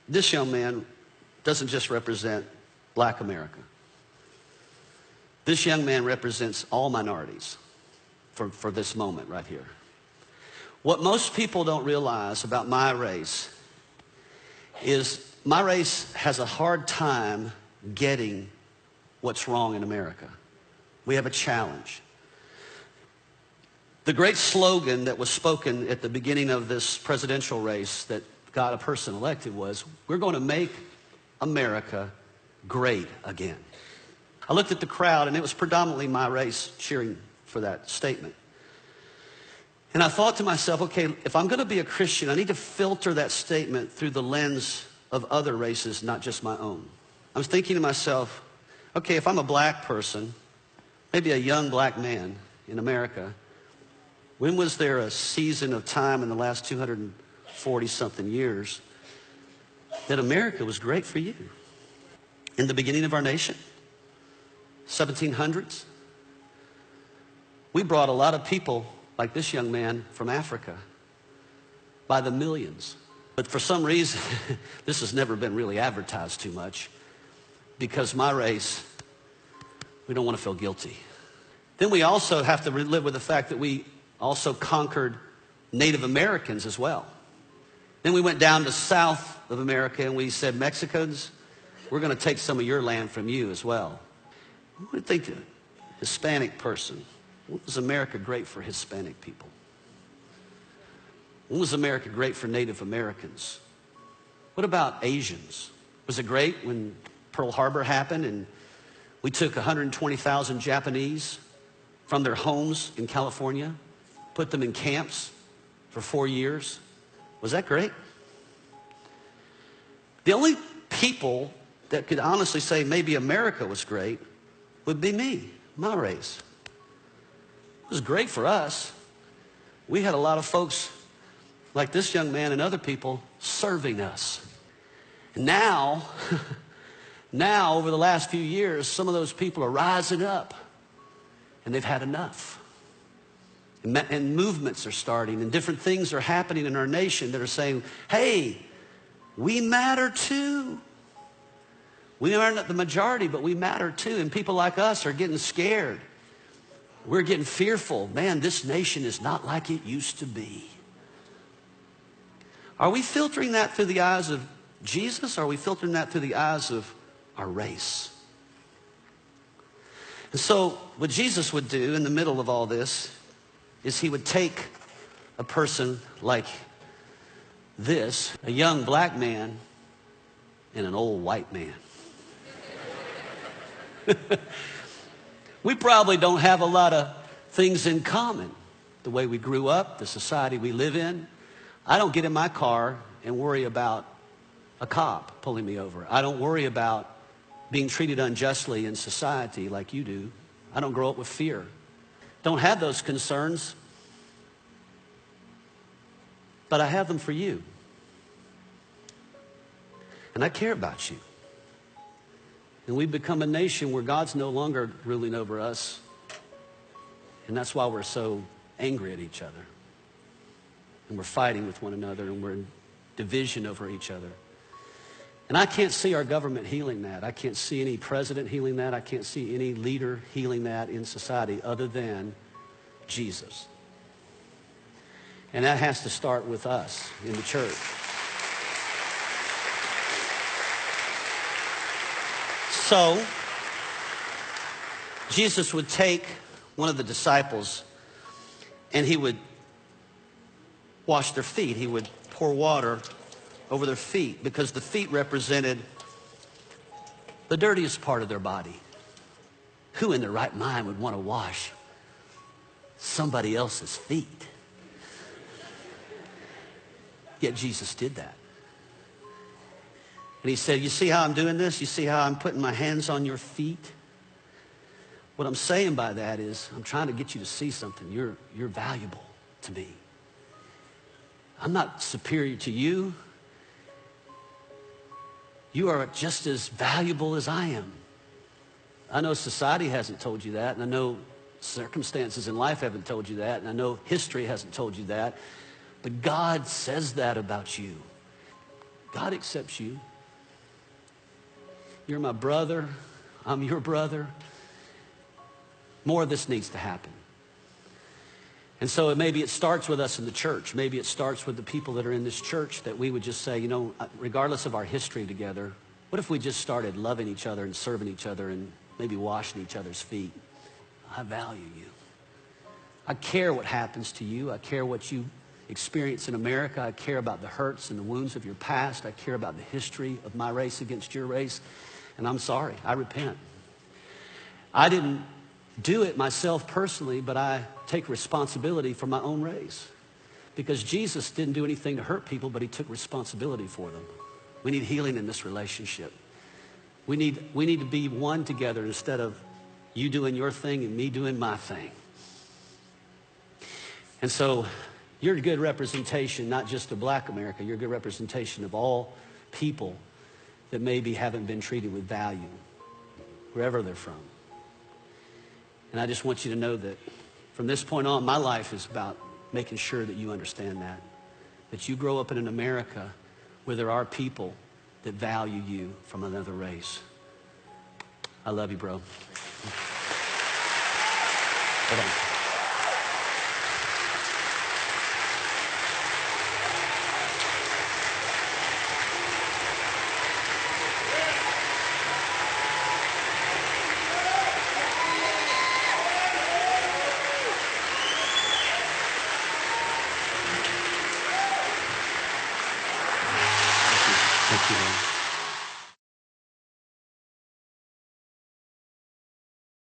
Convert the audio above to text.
This young man doesn't just represent black America. This young man represents all minorities for this moment right here. What most people don't realize about my race is my race has a hard time getting what's wrong in America. We have a challenge. The great slogan that was spoken at the beginning of this presidential race that got a person elected was, we're going to make America great again. I looked at the crowd, and it was predominantly my race cheering for that statement. And I thought to myself, okay, if I'm going to be a Christian, I need to filter that statement through the lens of other races, not just my own. I was thinking to myself, okay, if I'm a black person, maybe a young black man in America, when was there a season of time in the last 240-something years that America was great for you? In the beginning of our nation, 1700s, we brought a lot of people like this young man from Africa by the millions. But for some reason, this has never been really advertised too much, because my race, we don't want to feel guilty. Then we also have to live with the fact that we also conquered Native Americans as well. Then we went down to South of America and we said, Mexicans, we're going to take some of your land from you as well. What do you think of a Hispanic person? When was America great for Hispanic people? When was America great for Native Americans? What about Asians? Was it great when Pearl Harbor happened and we took 120,000 Japanese from their homes in California, put them in camps for 4 years? Was that great? The only people that could honestly say maybe America was great would be me, my race. It was great for us. We had a lot of folks like this young man and other people serving us. And now, over the last few years, some of those people are rising up and they've had enough. And movements are starting and different things are happening in our nation that are saying, hey, we matter too. We are not the majority, but we matter too. And people like us are getting scared. We're getting fearful. Man, this nation is not like it used to be. Are we filtering that through the eyes of Jesus? Or are we filtering that through the eyes of our race? And so what Jesus would do in the middle of all this is he would take a person like this, a young black man and an old white man. We probably don't have a lot of things in common. The way we grew up, the society we live in. I don't get in my car and worry about a cop pulling me over. I don't worry about being treated unjustly in society like you do. I don't grow up with fear. Don't have those concerns, but I have them for you. And I care about you. And we've become a nation where God's no longer ruling over us. And that's why we're so angry at each other. And we're fighting with one another, and we're in division over each other. And I can't see our government healing that. I can't see any president healing that. I can't see any leader healing that in society other than Jesus. And that has to start with us in the church. So, Jesus would take one of the disciples and he would wash their feet. He would pour water over their feet because the feet represented the dirtiest part of their body. Who in their right mind would want to wash somebody else's feet? Yet Jesus did that. And he said, you see how I'm doing this? You see how I'm putting my hands on your feet? What I'm saying by that is I'm trying to get you to see something. You're valuable to me. I'm not superior to you. You are just as valuable as I am. I know society hasn't told you that, and I know circumstances in life haven't told you that, and I know history hasn't told you that, but God says that about you. God accepts you. You're my brother. I'm your brother. More of this needs to happen. And so maybe it starts with us in the church. Maybe it starts with the people that are in this church, that we would just say, you know, regardless of our history together, what if we just started loving each other and serving each other and maybe washing each other's feet? I value you. I care what happens to you. I care what you experience in America. I care about the hurts and the wounds of your past. I care about the history of my race against your race. And I'm sorry. I repent. I didn't do it myself personally, but I take responsibility for my own race. Because Jesus didn't do anything to hurt people, but he took responsibility for them. We need healing in this relationship. We need to be one together instead of you doing your thing and me doing my thing. And so you're a good representation, not just of Black America. You're a good representation of all people that maybe haven't been treated with value, wherever they're from. And I just want you to know that from this point on, my life is about making sure that you understand that you grow up in an America where there are people that value you from another race. I love you, bro. Hold on.